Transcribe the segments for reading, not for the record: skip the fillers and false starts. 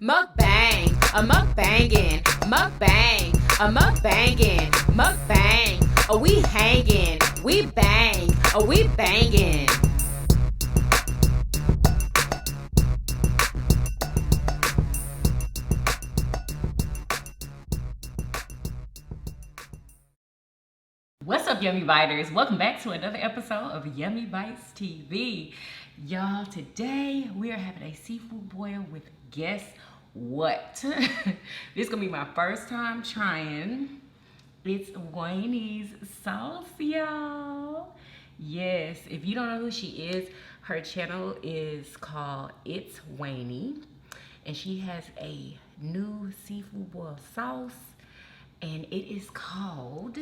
Mukbang, a mukbangin', mukbang, a mukbangin', mukbang. Oh, we hangin', we bang, oh, we bangin'. What's up, Yummy Biters? Welcome back to another episode of Yummybitestv. Y'all, today we are having a seafood boil with guess what? This is gonna be my first time trying Itswannies sauce, y'all. Yes, if you don't know who she is, her channel is called Itswannies, and she has a new seafood boil sauce, and it is called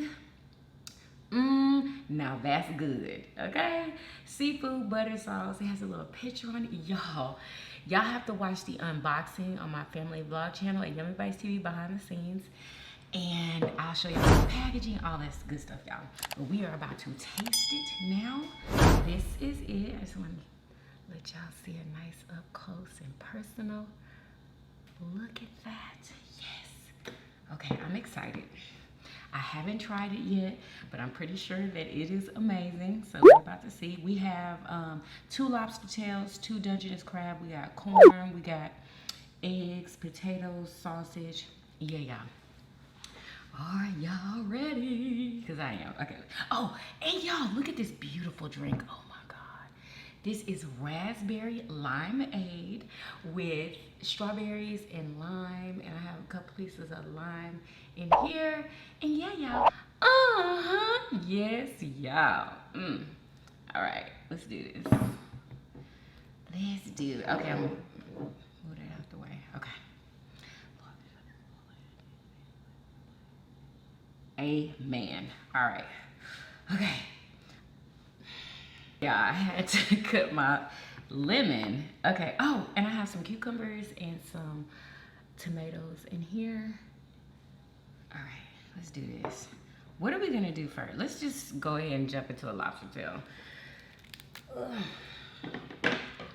now that's good, okay? Seafood butter sauce. It has a little picture on it. Y'all have to watch the unboxing on my family vlog channel at Yummybitestv behind the scenes. And I'll show y'all the packaging, all that good stuff, y'all. But we are about to taste it now. This is it. I just want to let y'all see a nice up close and personal. Look at that. Yes. Okay, I'm excited. I haven't tried it yet, but I'm pretty sure that it is amazing. So we're about to see. We have 2 lobster tails, 2 Dungeness crab. We got corn. We got eggs, potatoes, sausage. Yeah, y'all. Are y'all ready? Because I am. Okay. Oh, and y'all, look at this beautiful drink. Oh, my God. This is raspberry limeade with strawberries and lime. And I have a couple pieces of lime in here. And yeah, y'all. Yes, y'all. All right, let's do this. Let's do it. Okay, I'm gonna move that out the way. Okay. Amen. All right. Okay. Yeah, I had to cut my lemon. Okay. Oh, and I have some cucumbers and some tomatoes in here. All right, let's do this. What are we gonna do first? Let's just go ahead and jump into the lobster tail.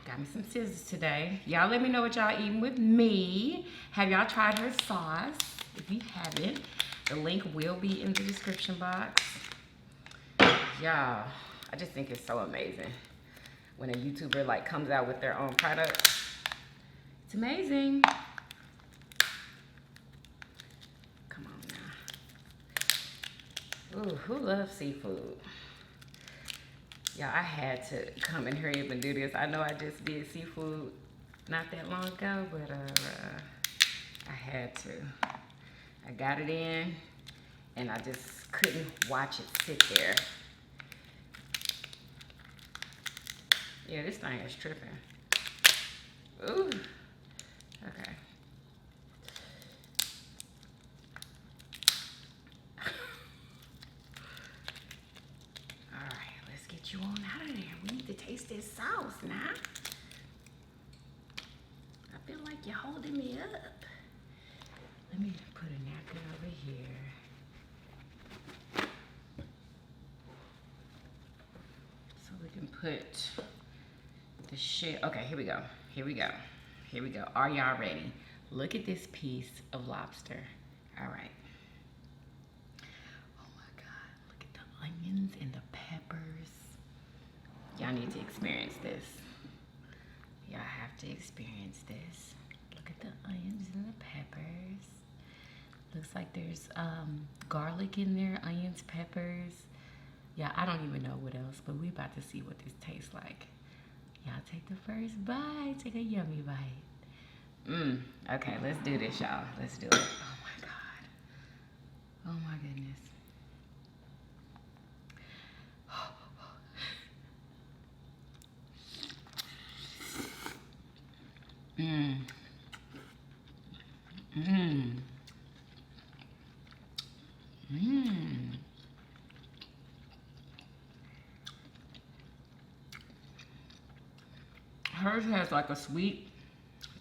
Got me some scissors today. Y'all let me know what y'all eating with me. Have y'all tried her sauce? If you haven't, the link will be in the description box. Y'all, I just think it's so amazing when a YouTuber like comes out with their own product. It's amazing. Come on now. Ooh, who loves seafood? Yeah, I had to come and hurry up and do this. I know I just did seafood not that long ago, but I had to. I got it in, and I just couldn't watch it sit there. Yeah, this thing is tripping. Ooh. Okay. All right, let's get you on out of there. We need to taste this sauce now. I feel like you're holding me up. Let me put a napkin over here. So we can put the shit. Okay, here we go. Here we go. Here we go. Are y'all ready? Look at this piece of lobster. All right. Oh my God. Look at the onions and the peppers. Y'all need to experience this. Y'all have to experience this. Look at the onions and the peppers. Looks like there's garlic in there, onions, peppers. Yeah, I don't even know what else, but we're about to see what this tastes like. Y'all take the first bite. Take a yummy bite. Okay, let's do this, y'all. Let's do it. Oh my God. Oh my goodness. Hers has like a sweet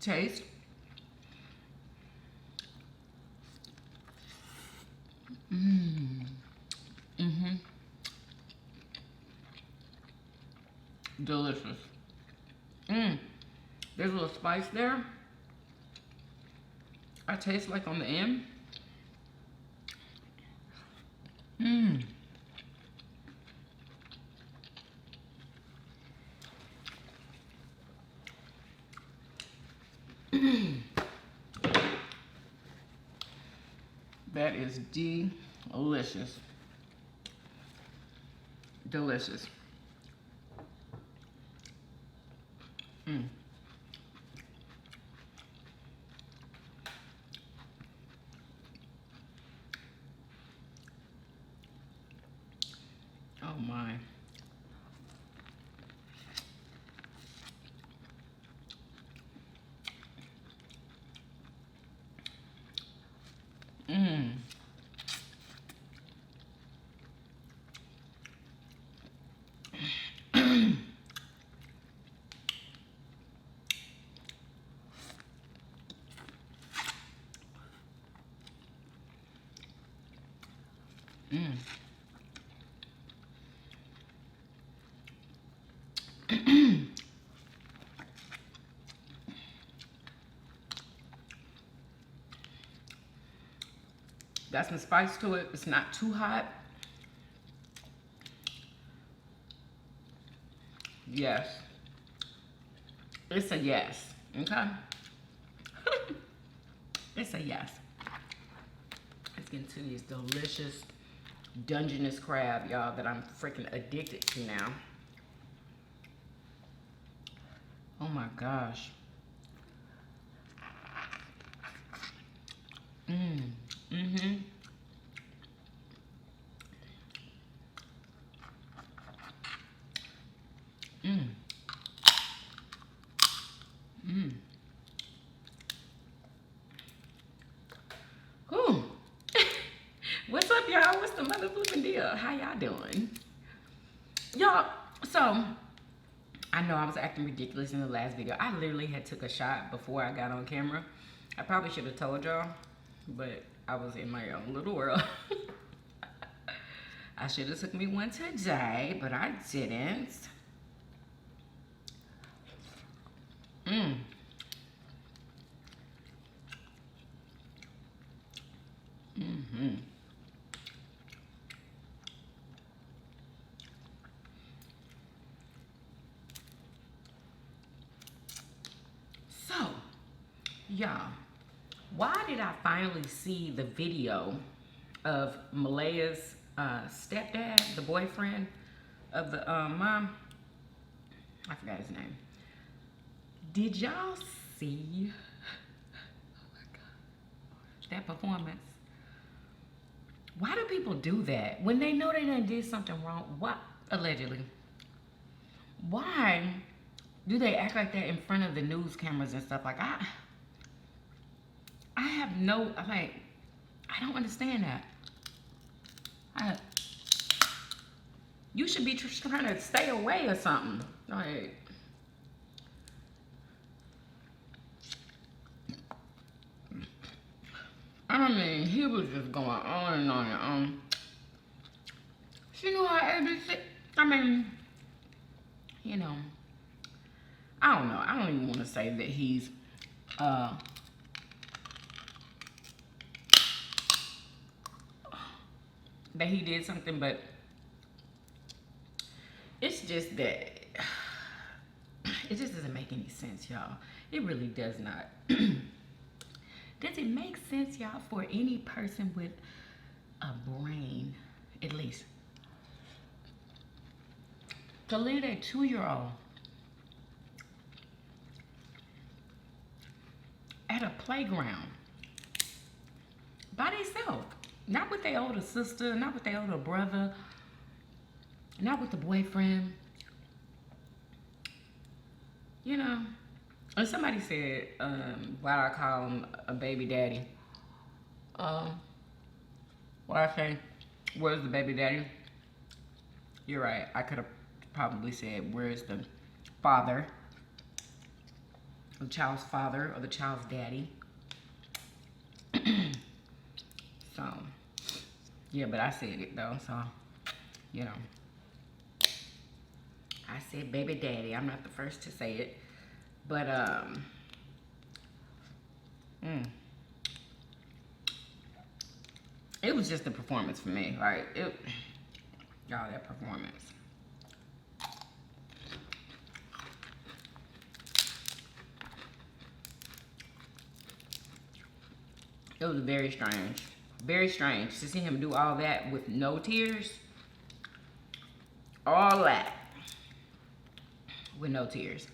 taste. Delicious. There's a little spice there. I taste like on the end. Mmm. That is delicious. Delicious. Mm. Oh my. Mmm. Mmm. Got some spice to it. It's not too hot. Yes. It's a yes. Okay? It's a yes. Let's get into these delicious Dungeness crab, y'all, that I'm freaking addicted to now. Oh my gosh. Mmm. Mm-hmm. Mmm. Mmm. Whew. What's up, y'all? What's the motherfucking deal? How y'all doing? Y'all, so I know I was acting ridiculous in the last video. I literally had took a shot before I got on camera. I probably should have told y'all, but I was in my own little world. I should have took me one today, but I didn't. Mmm. Mm-hmm. So, y'all, why did I finally see the video of Malaya's stepdad, the boyfriend of the mom? I forgot his name. Did y'all see that performance? Why do people do that when they know they done did something wrong? What, allegedly? Why do they act like that in front of the news cameras and stuff? Like, I have no, like, I don't understand that. You should be trying to stay away or something. Like, I mean, he was just going on and on and on. She knew how ABC, I mean, you know, I don't know. I don't even want to say that he's, that he did something, but it's just that it just doesn't make any sense, y'all. It really does not. Does it make sense, y'all, for any person with a brain, at least, to leave a 2-year-old at a playground by themselves? Not with their older sister, not with their older brother, not with the boyfriend. You know, and somebody said, why I call him a baby daddy? Why I say, where's the baby daddy? You're right. I could have probably said, where's the father? The child's father or the child's daddy. So, yeah, but I said it though, so, you know. I said baby daddy. I'm not the first to say it. But, it was just the performance for me. Like, y'all, that performance. It was very strange. Very strange to see him do all that with no tears. All that with no tears.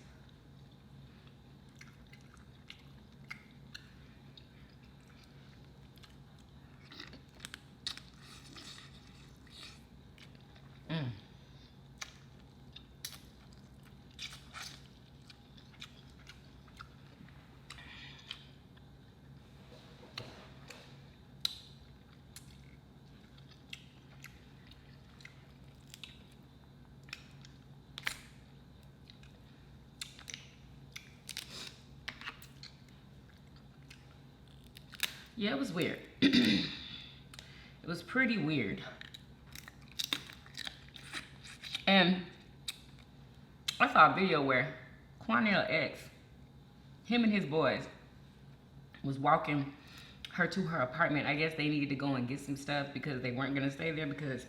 Yeah, it was weird. It was pretty weird. And I saw a video where Cornell X, him and his boys, was walking her to her apartment. I guess they needed to go and get some stuff because they weren't gonna stay there because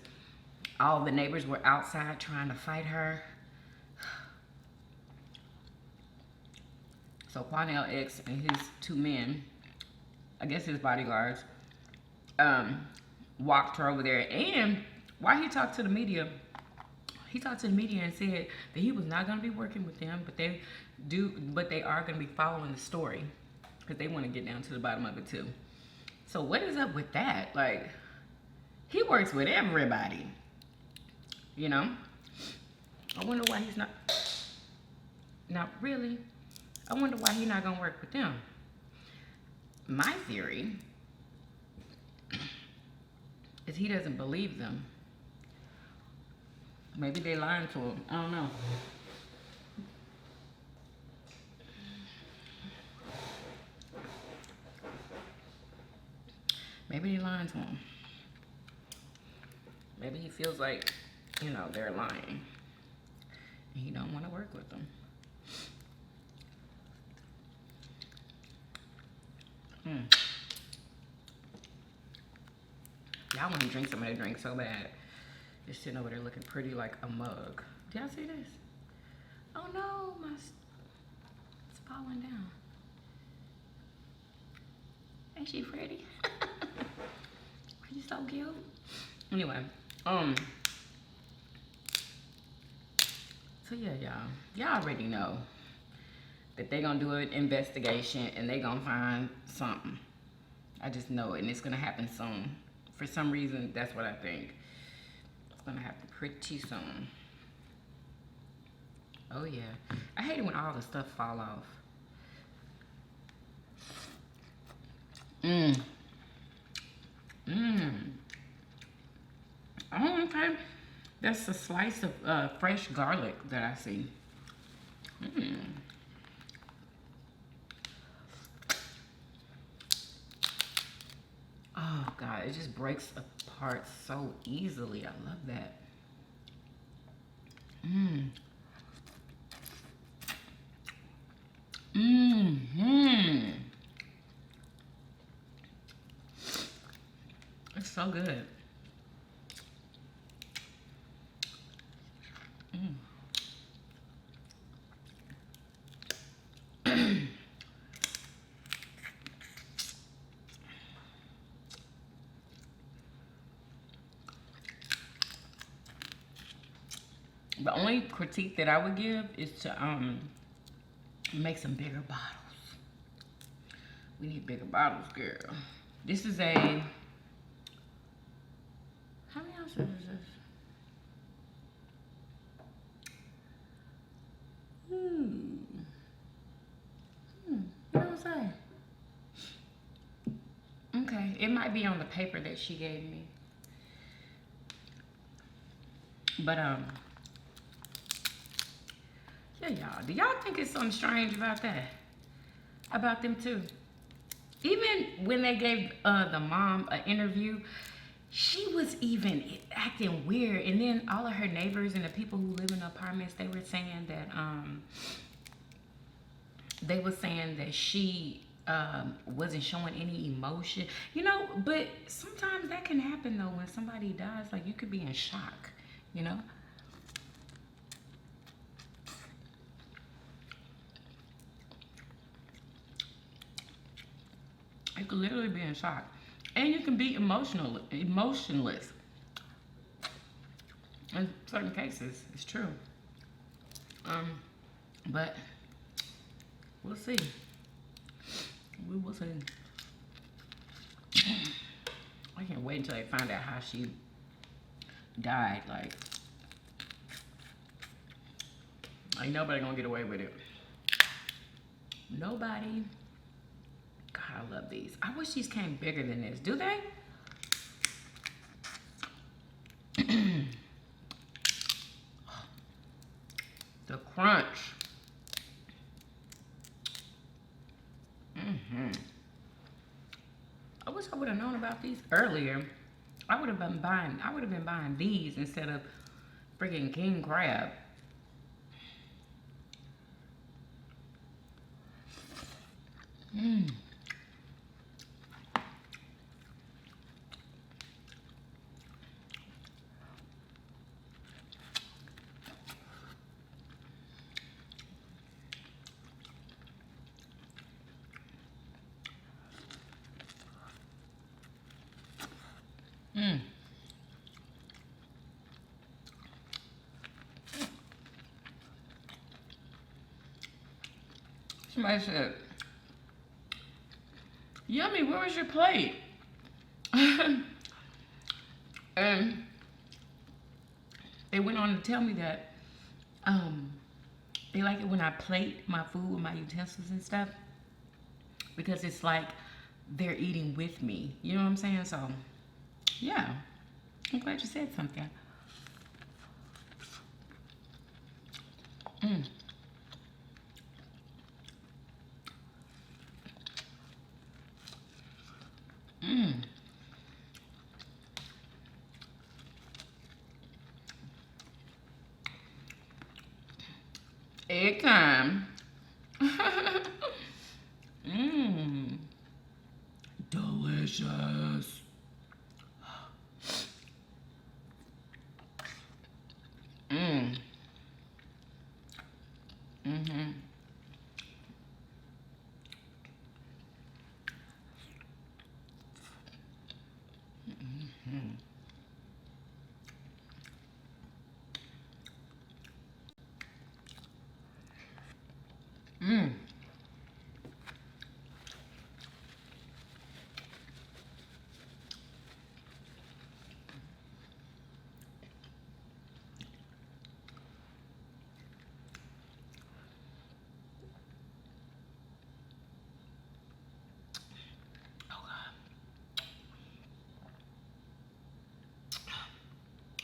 all the neighbors were outside trying to fight her. So Cornell X and his two men, I guess his bodyguards, walked her over there. And while he talked to the media, and said that he was not going to be working with them, but they are going to be following the story because they want to get down to the bottom of it too. So what is up with that? Like, he works with everybody, you know? I wonder why he's not really. I wonder why he's not going to work with them. My theory is he doesn't believe them. Maybe they lying to him. I don't know. Maybe they lying to him. Maybe he feels like, you know, they're lying. And he don't want to work with them. Y'all want to drink some of that drink so bad. Just sitting over there looking pretty like a mug. Do y'all see this? Oh no, it's falling down. Ain't she pretty? Are you so cute? Anyway, so yeah, y'all already know that they gonna do an investigation and they gonna find something. I just know it, and it's gonna happen soon. For some reason, that's what I think. It's gonna happen pretty soon. Oh yeah, I hate it when all the stuff fall off. Oh, okay. That's a slice of fresh garlic that I see. Oh God, it just breaks apart so easily. I love that. It's so good. The only critique that I would give is to make some bigger bottles. We need bigger bottles, girl. This is a, how many ounces is this? What was I? Okay, it might be on the paper that she gave me. But yeah, y'all. Do y'all think it's something strange about that? About them too? Even when they gave the mom an interview, she was even acting weird. And then all of her neighbors and the people who live in the apartments, they were saying that she wasn't showing any emotion, you know. But sometimes that can happen though when somebody dies. Like you could be in shock, you know. You could literally be in shock, and you can be emotionless. In certain cases, it's true. But we'll see. We will see. I can't wait until they find out how she died. Like, ain't nobody gonna get away with it. Nobody. God, I love these. I wish these came bigger than this. Do they? The crunch. I wish I would have known about these earlier. I would have been buying these instead of freaking king crab. Somebody said, "Yummy, where was your plate?" And they went on to tell me that they like it when I plate my food with my utensils and stuff, because it's like they're eating with me. You know what I'm saying? So, yeah. I'm glad you said something. Egg time. Delicious.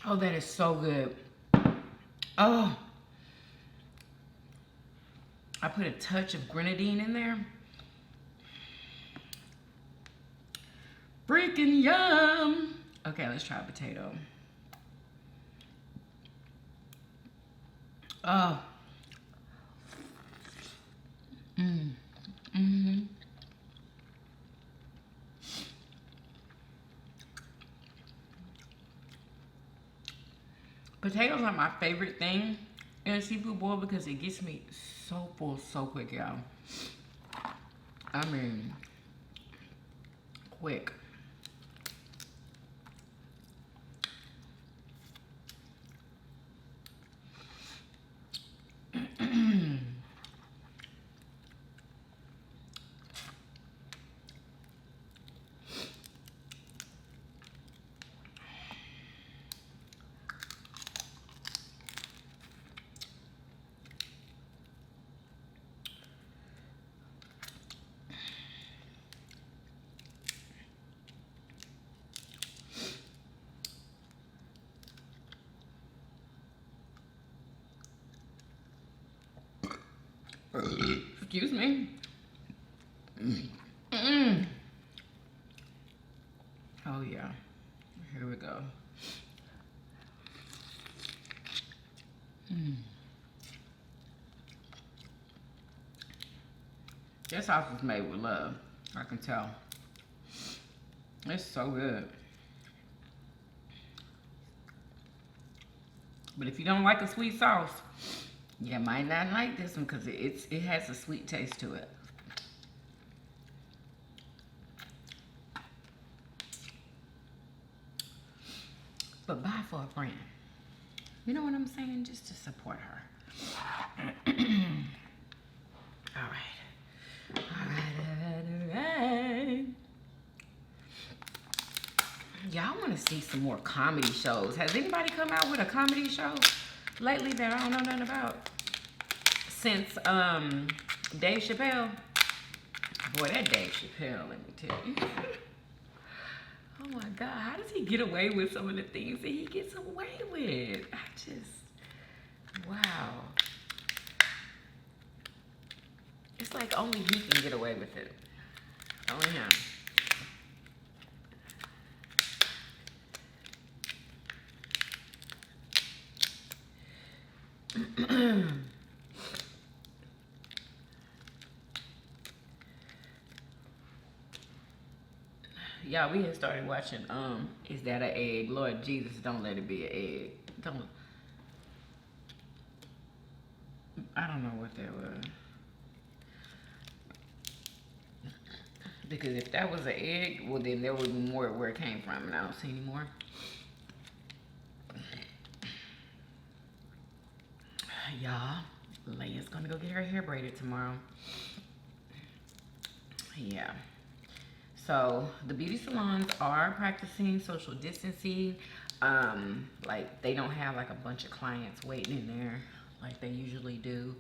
Oh, that is so good. Oh, I put a touch of grenadine in there. Freaking yum. Okay, let's try a potato. Oh. Potatoes are my favorite thing in a seafood boil because it gets me so full so quick, y'all. I mean, quick. Excuse me. Oh yeah, here we go. This sauce was made with love. I can tell. It's so good. But if you don't like a sweet sauce, you might not like this one because it has a sweet taste to it. But buy for a friend. You know what I'm saying? Just to support her. All right. Y'all want to see some more comedy shows. Has anybody come out with a comedy show lately that I don't know nothing about? Since Dave Chappelle. Boy, that Dave Chappelle, let me tell you. Oh my God, how does he get away with some of the things that he gets away with? Wow. It's like only he can get away with it. Only him. Y'all, we had started watching, Is That an Egg? Lord Jesus, don't let it be an egg. I don't know what that was. Because if that was an egg, well then there would be more where it came from, and I don't see any more. Y'all, Leia's gonna go get her hair braided tomorrow. Yeah. So the beauty salons are practicing social distancing. Like they don't have like a bunch of clients waiting in there like they usually do.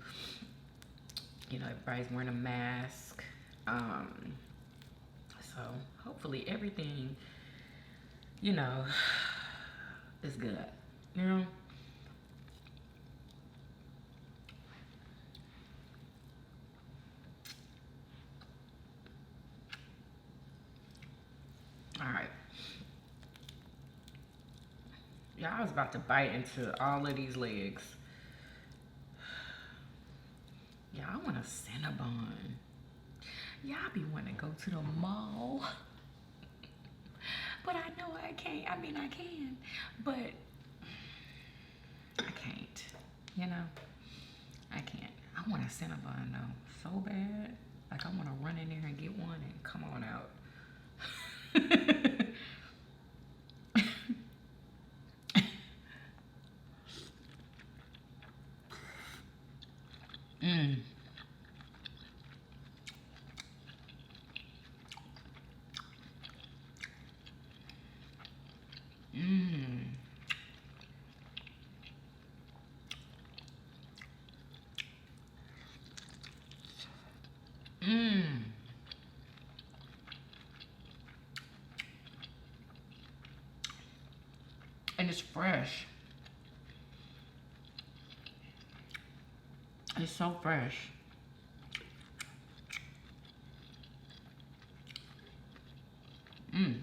You know, everybody's wearing a mask. So hopefully everything, you know, is good. You know? All right. Y'all, I was about to bite into all of these legs. Yeah, I want a Cinnabon. Y'all be wanting to go to the mall. But I know I can't. I mean, I can. But I can't. You know? I can't. I want a Cinnabon, though. So bad. Like, I want to run in there and get one and come on out. Mmm. Mmm. Mmm. And it's fresh. It's so fresh. Mmm.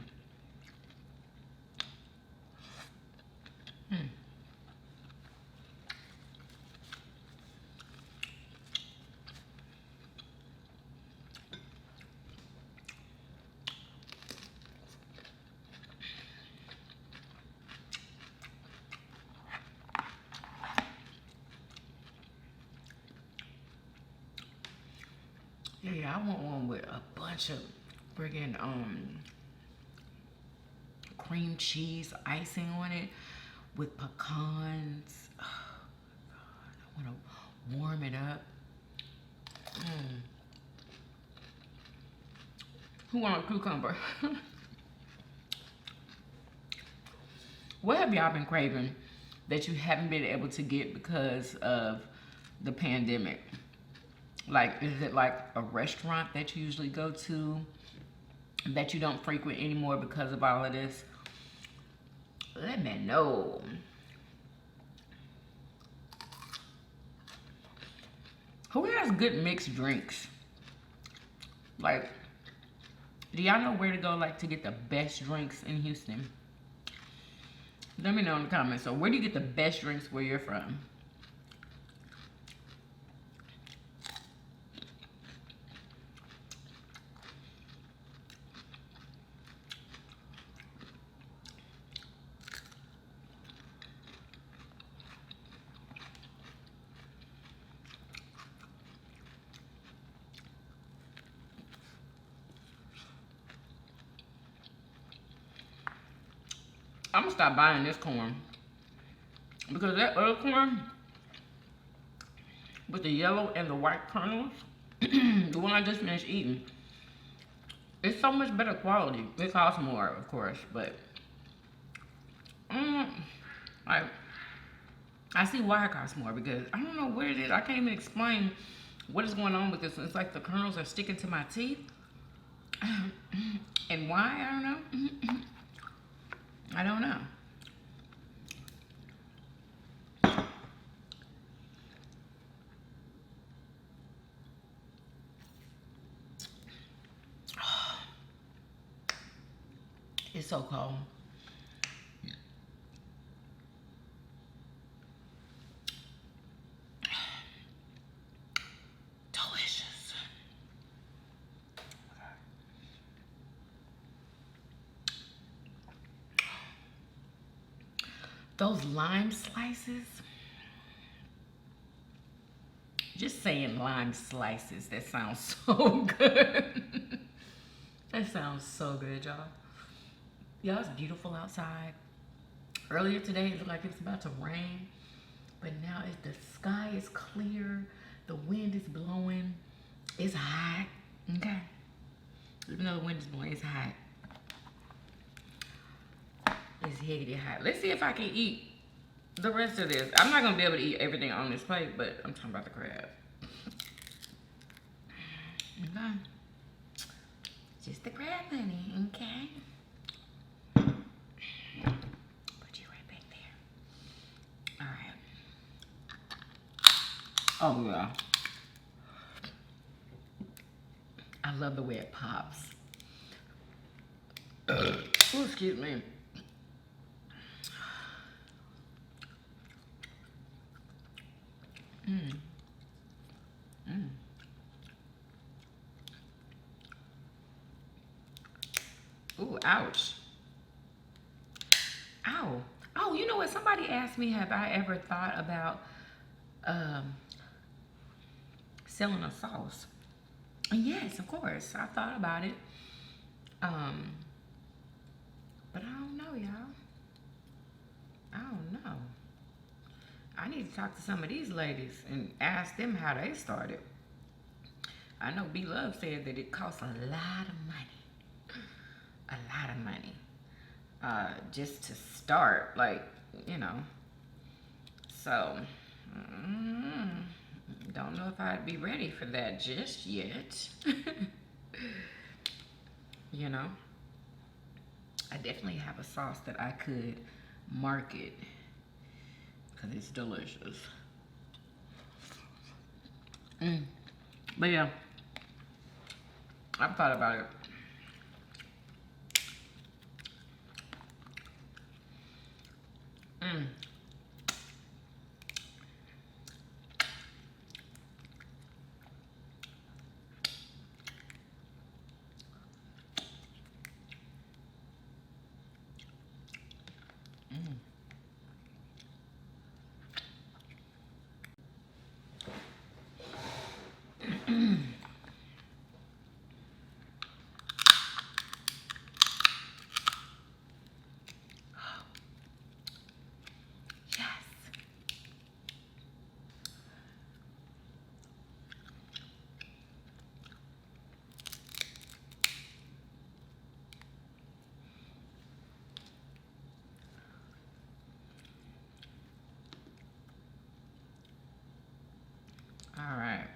Mmm. Yeah, I want one with a bunch of friggin' cream cheese icing on it with pecans. Oh God, I want to warm it up. Who want a cucumber? What have y'all been craving that you haven't been able to get because of the pandemic? Like, is it like a restaurant that you usually go to that you don't frequent anymore because of all of this? Let me know. Who has good mixed drinks? Like, do y'all know where to go, like, to get the best drinks in Houston? Let me know in the comments. So, where do you get the best drinks where you're from? I'm gonna stop buying this corn because that other corn with the yellow and the white kernels, the one I just finished eating, it's so much better quality. It costs more, of course, but like I see why it costs more because I don't know what it is. I can't even explain what is going on with this. It's like the kernels are sticking to my teeth, and why I don't know. I don't know. It's so cold. Delicious. Those lime slices. Just saying lime slices, that sounds so good. That sounds so good, y'all. Y'all, it's beautiful outside. Earlier today, it looked like it was about to rain, but now the sky is clear, the wind is blowing, it's hot, okay? Even though the wind is blowing, it's hot. It's higgity hot. Let's see if I can eat the rest of this. I'm not gonna be able to eat everything on this plate, but I'm talking about the crab. Okay. Just the crab, honey, okay? Oh yeah. I love the way it pops. Oh, excuse me. Ooh, ouch. Ow. Oh, you know what? Somebody asked me, have I ever thought about selling a sauce? And yes, of course, I thought about it. But I don't know, y'all. I don't know. I need to talk to some of these ladies and ask them how they started. I know B Love said that it costs a lot of money. A lot of money. Just to start, like, you know. So, don't know if I'd be ready for that just yet. You know, I definitely have a sauce that I could market because it's delicious. But yeah, I've thought about it. All right.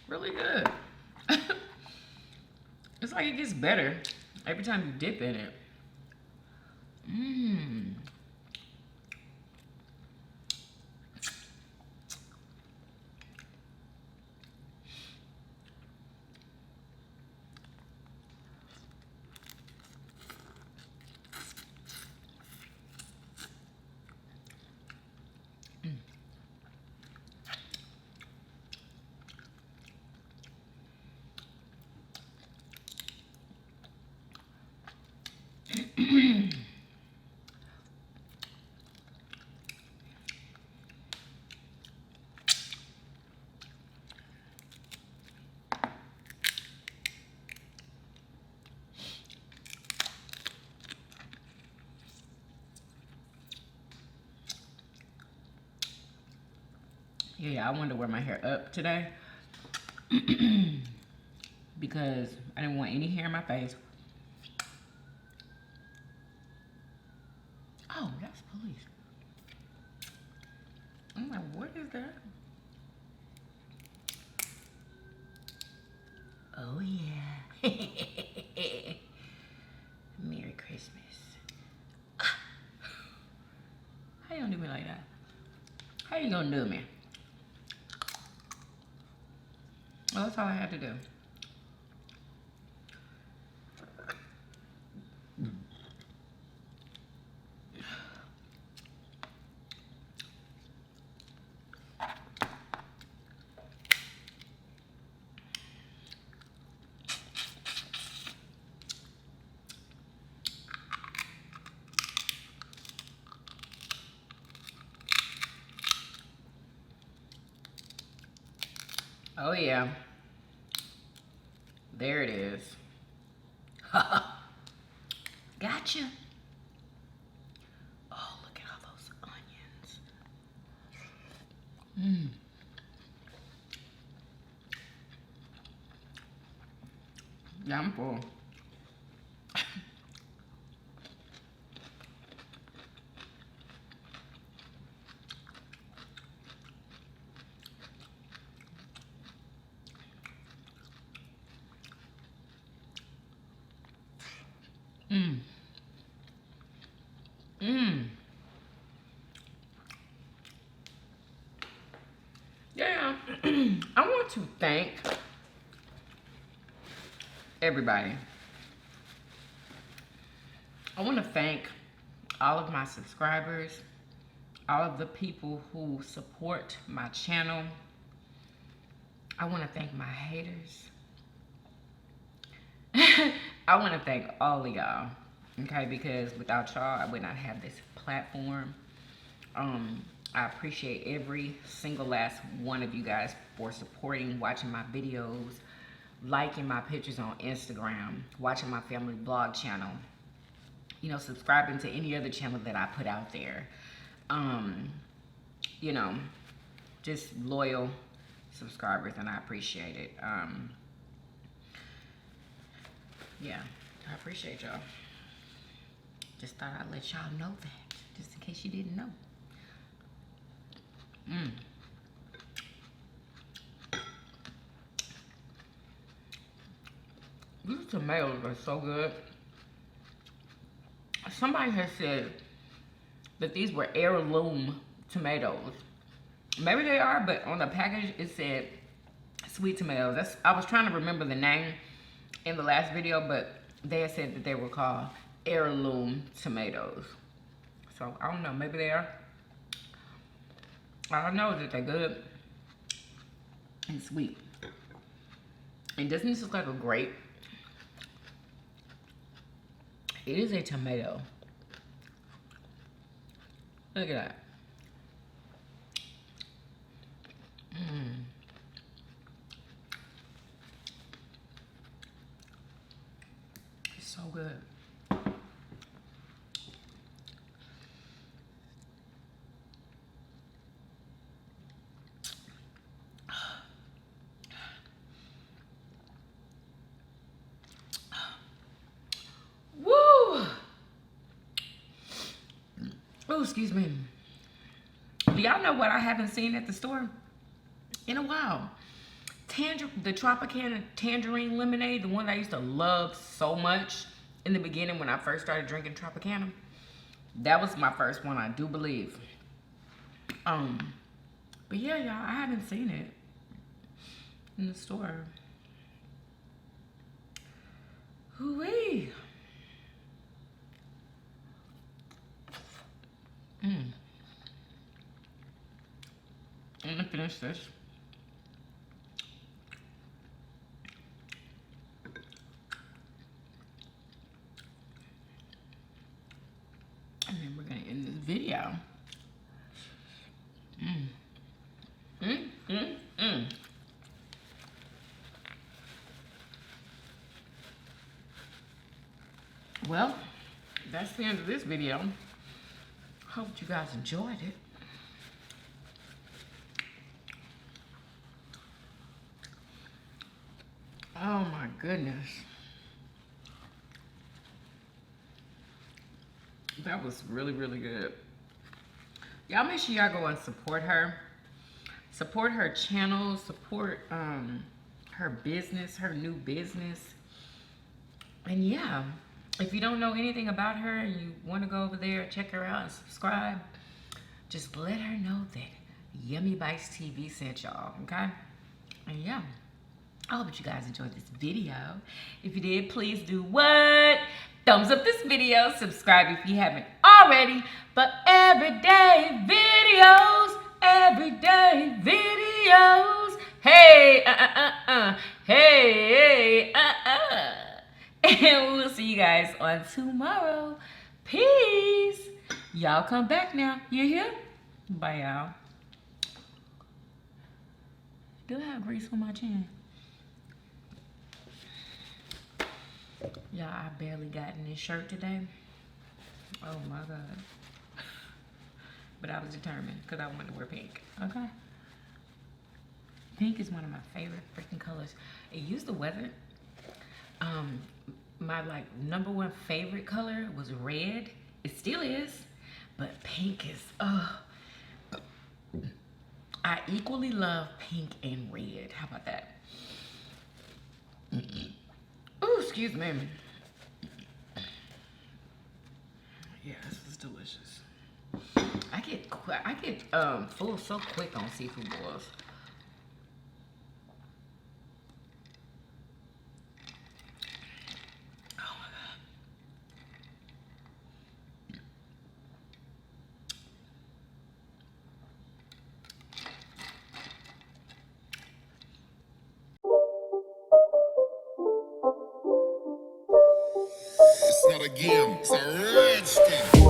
Really good. It's like it gets better every time you dip in it. Yeah, I wanted to wear my hair up today because I didn't want any hair in my face. Oh, that's police. I'm like, what is that? Oh, yeah. Merry Christmas. How you gonna do me like that? How you gonna do me? Well, that's all I had to do. Oh, yeah. There it is. Gotcha. Oh, look at all those onions. Yeah, I'm full. Yeah, I want to thank everybody. I want to thank all of my subscribers, all of the people who support my channel. I want to thank my haters. I want to thank all of y'all, okay, because without y'all, I would not have this platform. I appreciate every single last one of you guys for supporting, watching my videos, liking my pictures on Instagram, watching my family vlog channel, you know, subscribing to any other channel that I put out there. You know, just loyal subscribers, and I appreciate it. Yeah, I appreciate y'all. Just thought I'd let y'all know that, just in case you didn't know. These tomatoes are so good. Somebody has said that these were heirloom tomatoes. Maybe they are, but on the package it said sweet tomatoes. I was trying to remember the name in the last video, but they had said that they were called heirloom tomatoes. So I don't know, maybe they are. I don't know that they're good and sweet. And doesn't this look like a grape? It is a tomato. Look at that. It's so good. Oh, excuse me. Do y'all know what I haven't seen at the store in a while? The Tropicana tangerine lemonade, the one that I used to love so much in the beginning when I first started drinking Tropicana. That was my first one, I do believe. But yeah, y'all, I haven't seen it in the store. Hoo-wee. I'm gonna finish this. And then we're gonna end this video. Well, that's the end of this video. Hope you guys enjoyed it. Oh my goodness. That was really, really good. Y'all make sure y'all go and support her. Support her channel. Support her business, her new business. And yeah, if you don't know anything about her and you want to go over there, check her out and subscribe, just let her know that Yummybitestv sent y'all, okay? And yeah, I hope that you guys enjoyed this video. If you did, please do what? Thumbs up this video, subscribe if you haven't already for everyday videos, everyday videos. Hey, hey, and we'll see you guys on tomorrow. Peace. Y'all come back now. You hear? Bye, y'all. Do I have grease on my chin? Y'all, I barely got in this shirt today. Oh my God. But I was determined because I wanted to wear pink. Okay? Pink is one of my favorite freaking colors. It used to weather. My like #1 favorite color was red. It still is. But pink is, I equally love pink and red. How about that? Oh, excuse me. Yeah, this is delicious. I get full so quick on seafood boils. Oh my God. It's not a game, it's a rich thing.